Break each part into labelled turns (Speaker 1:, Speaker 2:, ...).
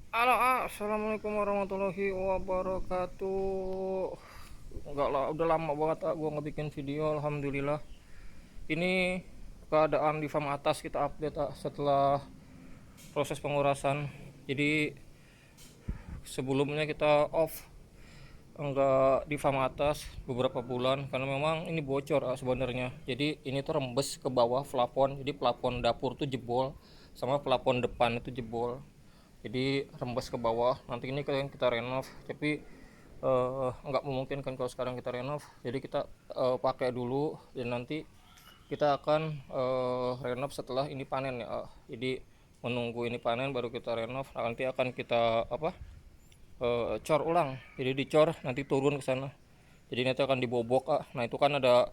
Speaker 1: Halo, assalamualaikum warahmatullahi wabarakatuh. Enggak lah, udah lama banget gua nggak bikin video. Alhamdulillah. Ini keadaan di farm atas kita update setelah proses pengurasan. Jadi sebelumnya kita off enggak di farm atas beberapa bulan karena memang ini bocor sebenarnya. Jadi ini tuh rembes ke bawah plafon. Jadi plafon dapur tuh jebol sama plafon depan itu jebol. Jadi rembes ke bawah. Nanti ini kalian kita renov, tapi nggak memungkinkan kalau sekarang kita renov. Jadi kita pakai dulu dan nanti kita akan renov setelah ini panen ya. Jadi menunggu ini panen baru kita renov. Nanti akan kita cor ulang. Jadi dicor nanti turun ke sana. Jadi nanti akan dibobok. Nah itu kan ada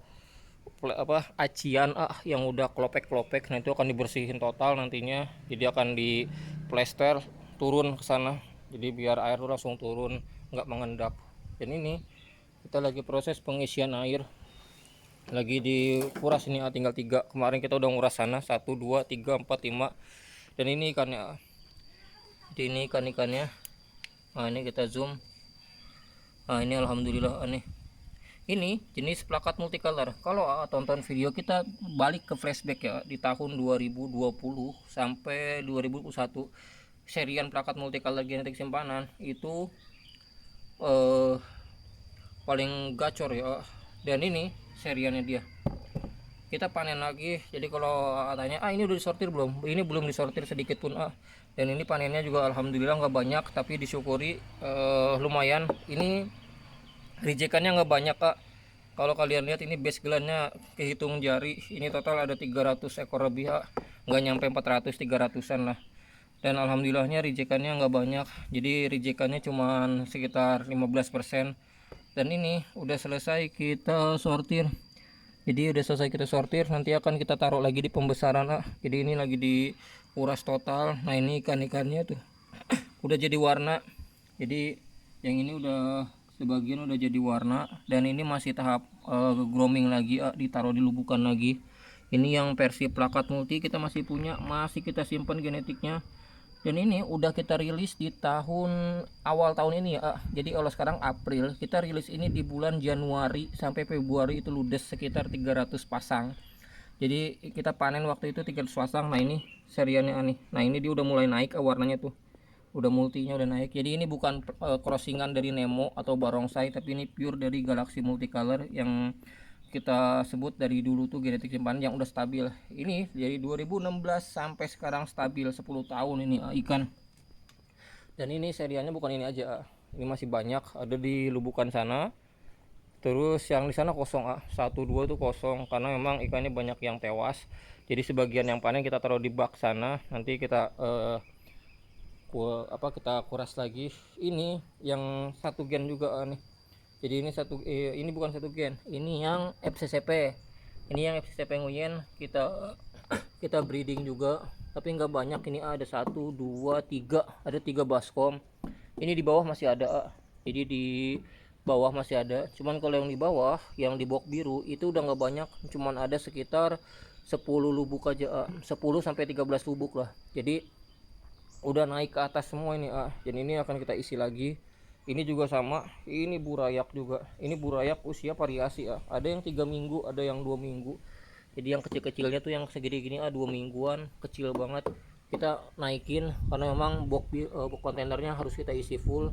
Speaker 1: acian yang udah klopek-klopek. Nah itu akan dibersihin total nantinya. Jadi akan di plester turun ke sana. Jadi biar air tuh langsung turun, nggak mengendap. Dan ini kita lagi proses pengisian air. Lagi dikuras ini tinggal 3. Kemarin kita udah nguras sana 1 2 3 4 5. Dan ini ikannya. Jadi ini ikan-ikannya. Nah ini kita zoom. Nah ini alhamdulillah nih. Ini jenis plakat multicolor. Kalau tonton video kita balik ke flashback ya di tahun 2020 sampai 2021, serian plakat multicolor genetik simpanan itu eh, paling gacor ya. Dan ini seriannya dia. Kita panen lagi. Jadi kalau tanya, ini udah disortir belum? Ini belum disortir sedikit pun. Dan ini panennya juga alhamdulillah nggak banyak, tapi disyukuri lumayan. Ini rejekannya nggak banyak kalau kalian lihat ini base gelannya kehitung jari, ini total ada 300 ekor lebih nggak nyampe 400, 300an lah. Dan alhamdulillahnya rejekannya nggak banyak, jadi rejekannya cuma sekitar 15%. Dan ini udah selesai kita sortir. Jadi udah selesai kita sortir, nanti akan kita taruh lagi di pembesaran Jadi ini lagi diuras total. Nah ini ikan-ikannya tuh udah jadi warna. Jadi yang ini udah sebagian udah jadi warna, dan ini masih tahap grooming lagi, ditaruh di lubukan lagi. Ini yang versi plakat multi kita masih punya, masih kita simpan genetiknya. Dan ini udah kita rilis di awal tahun ini ya. Jadi kalau sekarang April, kita rilis ini di bulan Januari sampai Februari itu ludes sekitar 300 pasang. Jadi kita panen waktu itu 300 pasang. Nah ini seriannya nih. Nah ini dia udah mulai naik warnanya tuh, udah multinya udah naik. Jadi ini bukan crossingan dari Nemo atau Barongsai, tapi ini pure dari Galaxy Multicolor yang kita sebut dari dulu tuh genetik simpanan yang udah stabil. Ini dari 2016 sampai sekarang stabil 10 tahun ini ikan. Dan ini seriannya bukan ini aja, ini masih banyak ada di lubukan sana. Terus yang di sana kosong 1 2 tuh kosong karena memang ikannya banyak yang tewas. Jadi sebagian yang panen kita taruh di bak sana, nanti kita kita kuras lagi. Ini yang satu gen juga nih. Jadi ini bukan satu gen, ini yang FCCP. Ini yang FCCP Nguyen kita breeding juga, tapi nggak banyak. Ini ada 1 2 3, ada 3 baskom. Ini di bawah masih ada jadi di bawah masih ada, cuman kalau yang di bawah yang di box biru itu udah nggak banyak, cuman ada sekitar 10 lubuk aja, 10 sampai 13 lubuk lah. Jadi udah naik ke atas semua ini dan ini akan kita isi lagi. Ini juga sama, ini burayak juga. Ini burayak usia variasi ada yang 3 minggu, ada yang 2 minggu. Jadi yang kecil-kecilnya tuh yang segede gini 2 mingguan, kecil banget. Kita naikin karena memang box kontainernya harus kita isi full.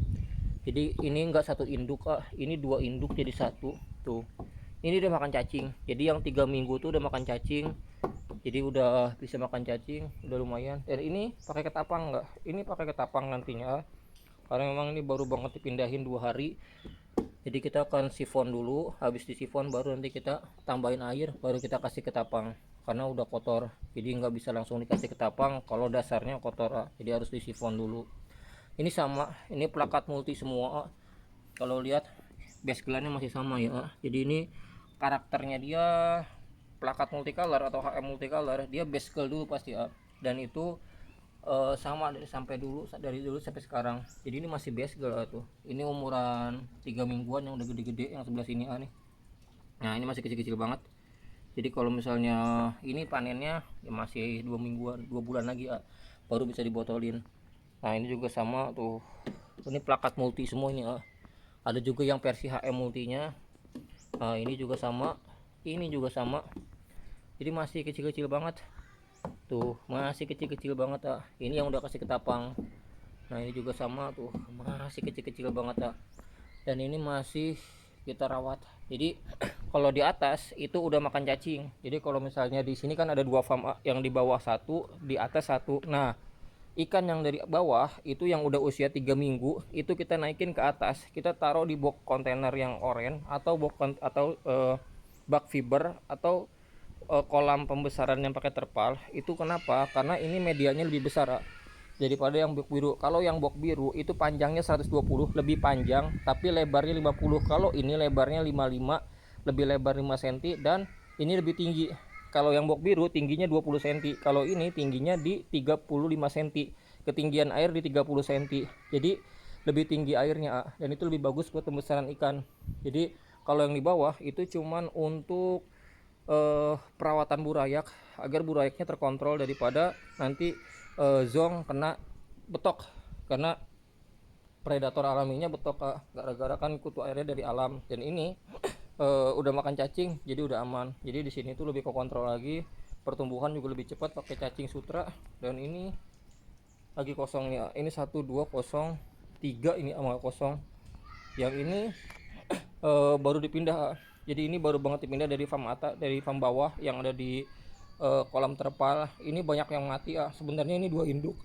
Speaker 1: Jadi ini enggak satu induk ini 2 induk jadi satu tuh. Ini udah makan cacing. Jadi yang 3 minggu tuh udah makan cacing, jadi udah bisa makan cacing, udah lumayan. Dan ini pakai ketapang enggak? Ini pakai ketapang nantinya karena memang ini baru banget dipindahin 2 hari. Jadi kita akan sifon dulu, habis disifon baru nanti kita tambahin air, baru kita kasih ketapang karena udah kotor. Jadi nggak bisa langsung dikasih ketapang kalau dasarnya kotor jadi harus disifon dulu. Ini sama, ini plakat multi semua kalau lihat base gelannya masih sama ya. Jadi ini karakternya dia plakat multicolor atau HM multicolor, dia base girl dulu pasti dan itu sama dari dulu sampai sekarang. Jadi ini masih base girl tuh. Ini umuran 3 mingguan yang udah gede-gede yang sebelah sini nih. Nah ini masih kecil-kecil banget. Jadi kalau misalnya ini panennya ya masih 2 mingguan, 2 bulan lagi baru bisa dibotolin. Nah ini juga sama tuh, ini plakat multi semua ini ada juga yang versi HM multinya. Nah ini juga sama, ini juga sama, jadi masih kecil-kecil banget tuh, masih kecil-kecil banget ini yang udah kasih ketapang. Nah ini juga sama tuh, masih kecil-kecil banget dan ini masih kita rawat. Jadi kalau di atas itu udah makan cacing. Jadi kalau misalnya di sini kan ada dua farm, yang di bawah satu, di atas satu. Nah ikan yang dari bawah itu yang udah usia 3 minggu itu kita naikin ke atas, kita taruh di box kontainer yang oranye atau bak fiber atau kolam pembesaran yang pakai terpal. Itu kenapa? Karena ini medianya lebih besar daripada yang box biru. Kalau yang box biru itu panjangnya 120, lebih panjang, tapi lebarnya 50. Kalau ini lebarnya 55, lebih lebar 5 cm, dan ini lebih tinggi. Kalau yang box biru tingginya 20 cm, kalau ini tingginya di 35 cm, ketinggian air di 30 cm. Jadi lebih tinggi airnya dan itu lebih bagus buat pembesaran ikan. Jadi kalau yang di bawah itu cuman untuk perawatan burayak agar burayaknya terkontrol daripada nanti zong kena betok, karena predator alaminya betok gara-gara kan kutu airnya dari alam. Dan ini udah makan cacing jadi udah aman. Jadi di sini tuh lebih ke kontrol lagi, pertumbuhan juga lebih cepat pakai cacing sutra. Dan ini lagi kosong nih, ini 1203 ini sama kosong. Yang ini baru dipindah, jadi ini baru banget dipindah dari farm atas, dari farm bawah yang ada di kolam terpal. Ini banyak yang mati sebenarnya ini 2 induk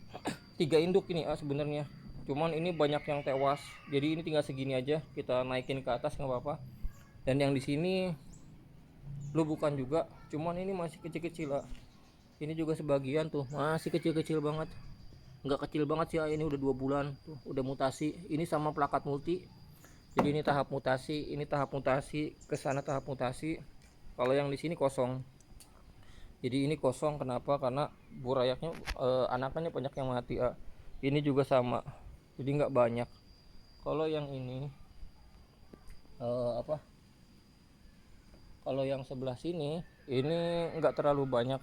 Speaker 1: 3 induk ini sebenarnya, cuman ini banyak yang tewas. Jadi ini tinggal segini aja kita naikin ke atas nggak apa-apa. Dan yang di sini lubukan juga, cuman ini masih kecil-kecil ini juga sebagian tuh masih kecil-kecil banget, nggak kecil banget sih ini udah 2 bulan tuh, udah mutasi. Ini sama plakat multi, jadi ini tahap mutasi, ini tahap mutasi, ke sana tahap mutasi. Kalau yang di sini kosong. Jadi ini kosong kenapa? Karena burayaknya anakannya banyak yang mati Ini juga sama, jadi nggak banyak. Kalau yang ini apa? Kalau yang sebelah sini ini nggak terlalu banyak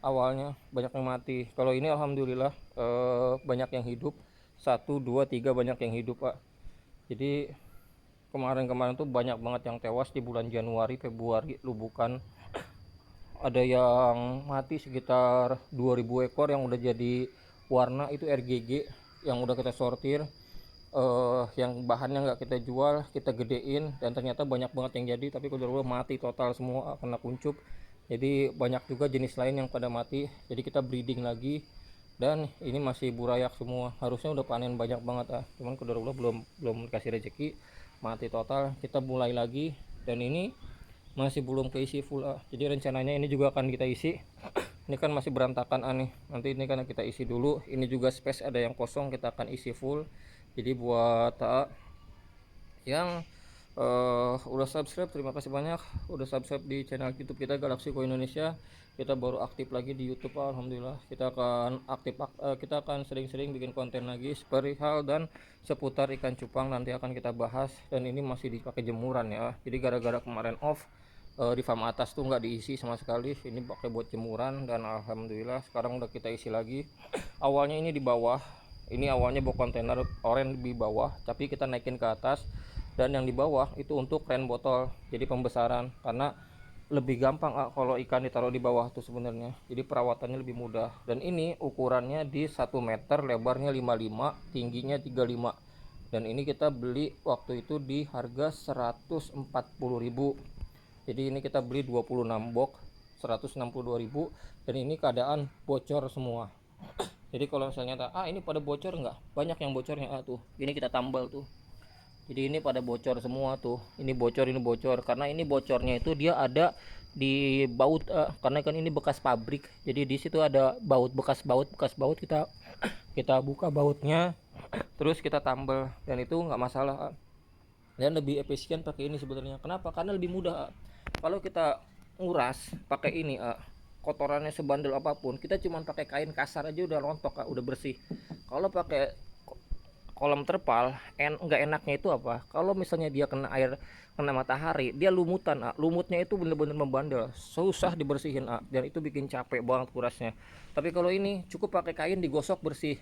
Speaker 1: awalnya banyak yang mati. Kalau ini alhamdulillah banyak yang hidup, 1 2 3 banyak yang hidup Jadi kemarin-kemarin tuh banyak banget yang tewas di bulan Januari Februari lubukan. Ada yang mati sekitar 2000 ekor yang udah jadi warna, itu RGG yang udah kita sortir. Yang bahannya nggak kita jual, kita gedein, dan ternyata banyak banget yang jadi, tapi kalau mati total semua kena kuncup. Jadi banyak juga jenis lain yang pada mati, jadi kita breeding lagi. Dan ini masih burayak semua, harusnya udah panen banyak banget cuman kedua belum dikasih rezeki, mati total. Kita mulai lagi, dan ini masih belum keisi full jadi rencananya ini juga akan kita isi. Ini kan masih berantakan nih, nanti ini kan kita isi dulu. Ini juga space ada yang kosong, kita akan isi full. Jadi buat yang udah subscribe, terima kasih banyak udah subscribe di channel YouTube kita Galaxy Co Indonesia. Kita baru aktif lagi di YouTube alhamdulillah. Kita akan kita akan sering-sering bikin konten lagi perihal dan seputar ikan cupang, nanti akan kita bahas. Dan ini masih dipakai jemuran ya, jadi gara-gara kemarin off di farm atas tuh nggak diisi sama sekali, ini pakai buat jemuran. Dan alhamdulillah sekarang udah kita isi lagi. Awalnya ini di bawah, ini awalnya bawa kontainer oranye di bawah, tapi kita naikin ke atas. Dan yang di bawah itu untuk ren botol, jadi pembesaran, karena lebih gampang kalau ikan ditaruh di bawah tuh sebenarnya, jadi perawatannya lebih mudah. Dan ini ukurannya di 1 meter, lebarnya 55, tingginya 35. Dan ini kita beli waktu itu di harga 140.000. Jadi ini kita beli 26 box 162.000. Dan ini keadaan bocor semua. Jadi kalau misalnya ini pada bocor, nggak banyak yang bocornya tuh, ini kita tambal tuh. Jadi ini pada bocor semua tuh, ini bocor, karena ini bocornya itu dia ada di baut karena kan ini bekas pabrik. Jadi di situ ada bekas baut, kita buka bautnya, terus kita tambal, dan itu nggak masalah dan lebih efisien pakai ini sebenarnya. Kenapa? Karena lebih mudah kalau kita nguras pakai ini kotorannya sebandel apapun, kita cuma pakai kain kasar aja udah rontok udah bersih. Kalau pakai kolam terpal nggak enaknya itu apa, kalau misalnya dia kena air, kena matahari, dia lumutan lumutnya itu bener-bener membandel, susah dibersihin dan itu bikin capek banget kurasnya. Tapi kalau ini cukup pakai kain digosok bersih,